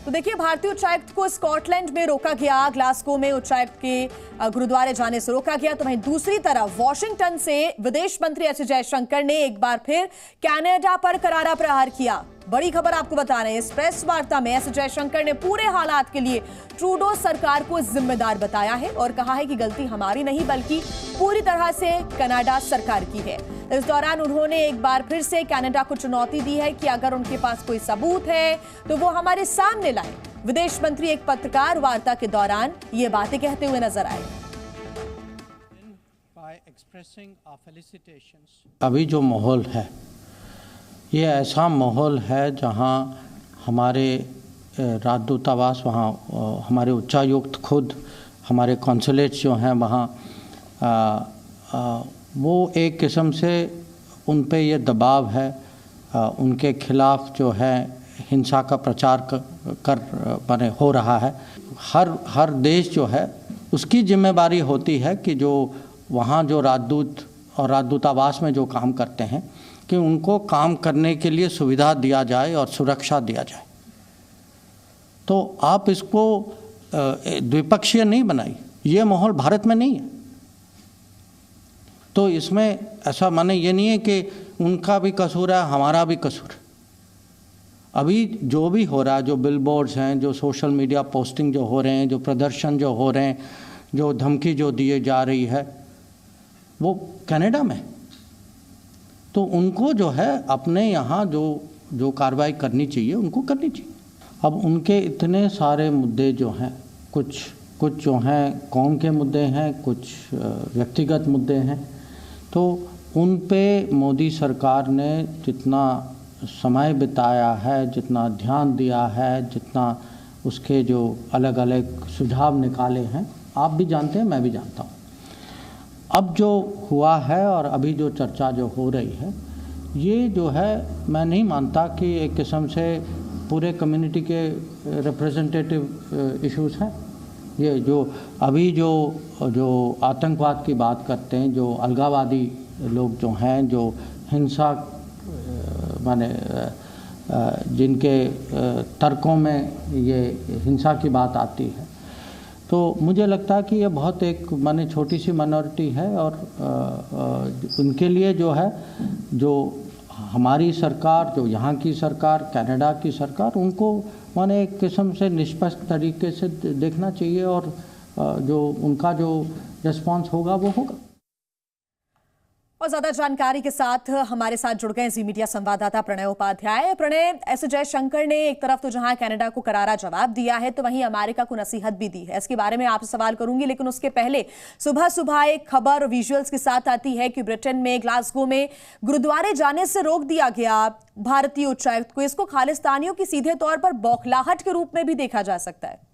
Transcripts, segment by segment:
तो देखिए, भारतीय उच्चायुक्त को स्कॉटलैंड में रोका गया, ग्लासगो में उच्चायुक्त के गुरुद्वारे जाने से रोका गया। तो वहीं दूसरी तरफ वॉशिंगटन से विदेश मंत्री एस जयशंकर ने एक बार फिर कनाडा पर करारा प्रहार किया। बड़ी खबर आपको बता रहे हैं, इस प्रेस वार्ता में एस जयशंकर ने पूरे हालात के लिए ट्रूडो सरकार को जिम्मेदार बताया है और कहा है कि गलती हमारी नहीं बल्कि पूरी तरह से कनाडा सरकार की है। इस दौरान उन्होंने एक बार फिर से कनाडा को चुनौती दी है कि अगर उनके पास कोई सबूत है तो वो हमारे सामने लाए। विदेश मंत्री एक पत्रकार वार्ता के दौरान ये बातें कहते हुए नजर आए। अभी जो माहौल है ये ऐसा माहौल है जहां हमारे राजदूतावास, वहाँ हमारे उच्चायुक्त खुद, हमारे कॉन्सुलेट्स जो हैं वहाँ वो एक किस्म से उन पे ये दबाव है, उनके खिलाफ जो है हिंसा का प्रचार कर हो रहा है। हर देश जो है उसकी जिम्मेदारी होती है कि जो वहाँ जो राजदूत और राजदूतावास में जो काम करते हैं कि उनको काम करने के लिए सुविधा दिया जाए और सुरक्षा दिया जाए। तो आप इसको द्विपक्षीय नहीं बनाई, ये माहौल भारत में नहीं है। तो इसमें ऐसा माने ये नहीं है कि उनका भी कसूर है, हमारा भी कसूर है। अभी जो भी हो रहा है, जो बिलबोर्ड्स हैं, जो सोशल मीडिया पोस्टिंग जो हो रहे हैं, जो प्रदर्शन जो हो रहे हैं, जो धमकी जो दिए जा रही है, वो कनाडा में। तो उनको जो है अपने यहाँ जो कार्रवाई करनी चाहिए उनको करनी चाहिए। अब उनके इतने सारे मुद्दे जो हैं, कुछ जो हैं कौम के मुद्दे हैं, कुछ व्यक्तिगत मुद्दे हैं, तो उन पे मोदी सरकार ने जितना समय बिताया है, जितना ध्यान दिया है, जितना उसके जो अलग अलग सुझाव निकाले हैं, आप भी जानते हैं, मैं भी जानता हूँ। अब जो हुआ है और अभी जो चर्चा जो हो रही है, ये जो है मैं नहीं मानता कि एक किस्म से पूरे कम्युनिटी के रिप्रेजेंटेटिव इश्यूज हैं। ये जो अभी जो आतंकवाद की बात करते हैं, जो अलगावादी लोग जो हैं, जो हिंसा माने जिनके तर्कों में ये हिंसा की बात आती है, तो मुझे लगता है कि ये बहुत एक माने छोटी सी माइनॉरिटी है और उनके लिए जो है, जो हमारी सरकार, जो यहाँ की सरकार, कनाडा की सरकार, उनको माने एक किस्म से निष्पक्ष तरीके से देखना चाहिए और जो उनका जो रिस्पांस होगा वो होगा। और ज्यादा जानकारी के साथ हमारे साथ जुड़ गए जी मीडिया संवाददाता प्रणय उपाध्याय। प्रणय, एस जयशंकर ने एक तरफ तो जहां कनाडा को करारा जवाब दिया है, तो वहीं अमेरिका को नसीहत भी दी है। इसके बारे में आपसे सवाल करूंगी, लेकिन उसके पहले सुबह सुबह एक खबर विजुअल्स के साथ आती है कि ब्रिटेन में ग्लासगो में गुरुद्वारे जाने से रोक दिया गया भारतीय उच्चायुक्त को। इसको खालिस्तानियों की सीधे तौर पर बौखलाहट के रूप में भी देखा जा सकता है।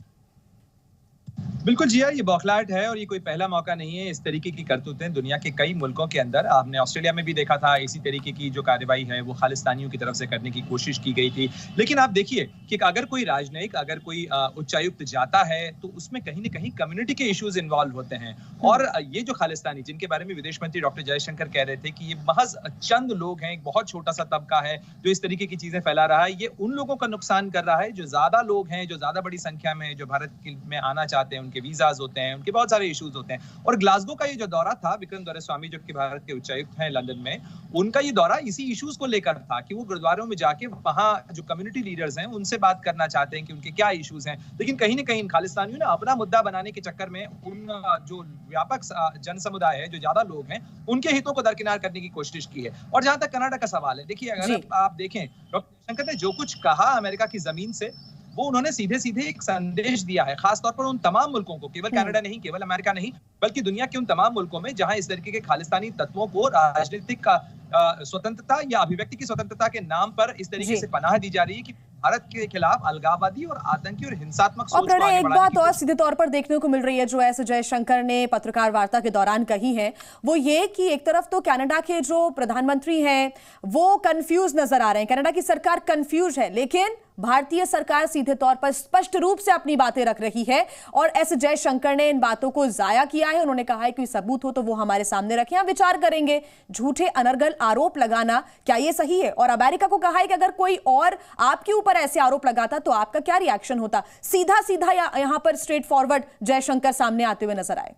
बिल्कुल जी, ये बौखलाहट है और ये कोई पहला मौका नहीं है। इस तरीके की करतूतें दुनिया के कई मुल्कों के अंदर, आपने ऑस्ट्रेलिया में भी देखा था, इसी तरीके की जो कार्रवाई है वो खालिस्तानियों की तरफ से करने की कोशिश की गई थी। लेकिन आप देखिए कि अगर कोई राजनयिक, अगर कोई उच्चायुक्त जाता है तो उसमें कहीं ना कहीं कम्युनिटी के इश्यूज इन्वॉल्व होते हैं। और ये जो खालिस्तानी, जिनके बारे में विदेश मंत्री डॉक्टर जयशंकर कह रहे थे कि ये महज चंद लोग हैं, एक बहुत छोटा सा तबका है जो इस तरीके की चीजें फैला रहा है, ये उन लोगों का नुकसान कर रहा है जो ज्यादा लोग हैं, जो ज्यादा बड़ी संख्या में जो भारत में आना चाहते हैं, उनके वीजाज होते हैं, उनके बहुत सारे इश्यूज होते हैं। और ग्लासगो का ये जो दौरा था, विक्रम दोराईस्वामी जो कि भारत के उच्चायुक्त हैं लंदन में, उनका ये दौरा इसी इश्यूज को लेकर था कि वो गुरुद्वारों में जाके वहां जो कम्युनिटी लीडर्स हैं उनसे बात करना चाहते हैं कि उनके क्या इश्यूज हैं। लेकिन कहीं ना कहीं खालिस्तानियों ने अपना मुद्दा बनाने के चक्कर में उन जो व्यापक जन समुदाय है, जो ज्यादा लोग हैं, उनके हितों को दरकिनार करने की कोशिश की है। और जहां तक कनाडा का सवाल है, देखिए अगर आप देखें, डॉक्टर शंकर ने जो कुछ कहा अमेरिका की जमीन से, वो उन्होंने सीधे सीधे एक संदेश दिया है, खासतौर पर उन तमाम मुल्कों को, केवल कनाडा नहीं, केवल अमेरिका नहीं, बल्कि दुनिया के उन तमाम मुल्कों में जहां इस तरीके के खालिस्तानी तत्वों को राजनीतिक स्वतंत्रता या अभिव्यक्ति की स्वतंत्रता के नाम पर इस तरीके से पनाह दी जा रही है कि भारत के खिलाफ अलगाववादी और आतंकी और हिंसात्मक सोच को आगे एक बात और सीधे तौर पर देखने को मिल रही है जो एस जयशंकर ने पत्रकार वार्ता के दौरान कही है, वो ये कि एक तरफ तो कनाडा के जो प्रधानमंत्री हैं वो कंफ्यूज नजर आ रहे हैं, कनाडा की सरकार कंफ्यूज है, लेकिन भारतीय सरकार सीधे तौर पर स्पष्ट रूप से अपनी बातें रख रही है और एस जयशंकर ने इन बातों को जाया किया है। उन्होंने कहा है कि सबूत हो तो वो हमारे सामने रखें, हम विचार करेंगे। झूठे अनर्गल आरोप लगाना क्या ये सही है? और अमेरिका को कहा है कि अगर कोई और आपके ऊपर ऐसे आरोप लगाता तो आपका क्या रिएक्शन होता? सीधा सीधा यहां पर स्ट्रेट फॉरवर्ड जयशंकर सामने आते हुए नजर आए।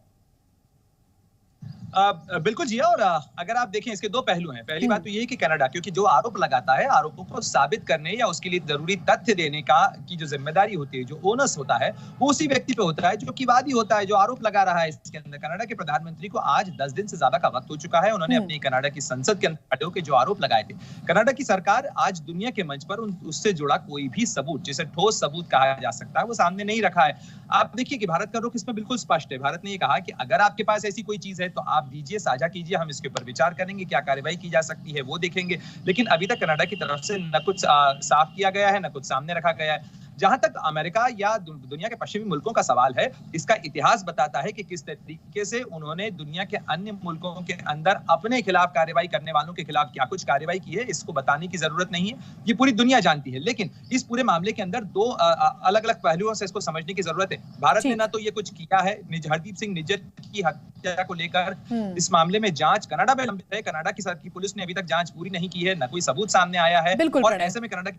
बिल्कुल जी। और अगर आप देखें, इसके दो पहलू हैं। पहली बात तो ये है कि कनाडा, क्योंकि जो आरोप लगाता है, आरोपों को साबित करने या उसके लिए जरूरी तथ्य देने की जो जिम्मेदारी होती है, जो ओनस होता है, वो उसी व्यक्ति पे होता है जो कि वादी होता है, जो आरोप लगा रहा है। इसके अंदर कनाडा के प्रधानमंत्री को आज 10 दिन से ज्यादा का वक्त हो चुका है। उन्होंने अपनी कनाडा की संसद के अंदर खड़े होकर जो आरोप लगाए थे, कनाडा की सरकार आज दुनिया के मंच पर उससे जुड़ा कोई भी सबूत, जिसे ठोस सबूत कहा जा सकता है, वो सामने नहीं रखा है। आप देखिए कि भारत का रुख इसमें बिल्कुल स्पष्ट है। भारत ने ये कहा कि अगर आपके पास ऐसी कोई चीज है तो आप दीजिए, साझा कीजिए, हम इसके ऊपर विचार करेंगे, क्या कार्रवाई की जा सकती है वो देखेंगे। लेकिन अभी तक कनाडा की तरफ से न कुछ साफ किया गया है, न कुछ सामने रखा गया है। जहां तक अमेरिका या दुनिया के पश्चिमी मुल्कों का सवाल है, इसका इतिहास बताता है कि किस तरीके से उन्होंने दुनिया के अन्य मुल्कों के अंदर अपने खिलाफ कार्रवाई करने वालों के खिलाफ क्या कुछ कार्रवाई की है। इसको बताने की जरूरत नहीं है, ये पूरी दुनिया जानती है। लेकिन इस पूरे मामले के अंदर दो अलग अलग पहलुओं से इसको समझने की जरूरत है। भारत ने ना तो ये कुछ किया है, हरदीप सिंह निज्जर की हत्या को लेकर इस मामले में जांच कनाडा में लंबित है। कनाडा की पुलिस ने अभी तक जांच पूरी नहीं की है, न कोई सबूत सामने आया है। और ऐसे में कनाडा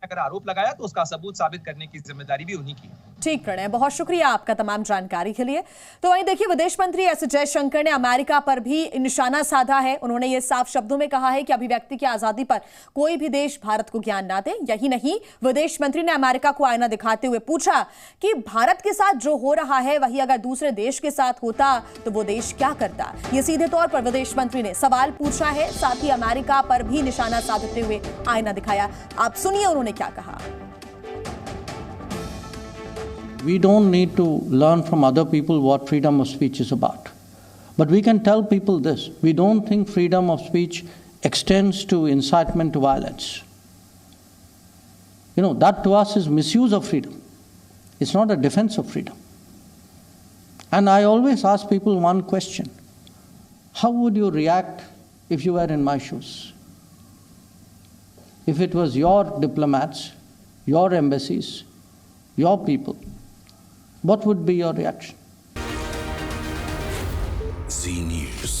अगर आरोप लगाया तो उसका सबूत साबित करने की जिम्मेदारी भी उन्हीं की है। ठीक प्रणय, बहुत शुक्रिया आपका तमाम जानकारी के लिए। तो वहीं देखिए, विदेश मंत्री एस जयशंकर ने अमेरिका पर भी निशाना साधा है। उन्होंने ये साफ शब्दों में कहा है कि अभिव्यक्ति की आजादी पर कोई भी देश भारत को ज्ञान ना दे। यही नहीं, विदेश मंत्री ने अमेरिका को आईना दिखाते हुए पूछा कि भारत के साथ जो हो रहा है वही अगर दूसरे देश के साथ होता तो वो देश क्या करता। ये सीधे तौर पर विदेश मंत्री ने सवाल पूछा है, साथ ही अमेरिका पर भी निशाना साधते हुए आईना दिखाया। आप सुनिए उन्होंने क्या कहा। We don't need to learn from other people what freedom of speech is about. But we can tell people this: we don't think freedom of speech extends to incitement to violence. That to us is misuse of freedom. It's not a defense of freedom. And I always ask people one question: how would you react if you were in my shoes? If it was your diplomats, your embassies, your people, what would be your reaction? Z News.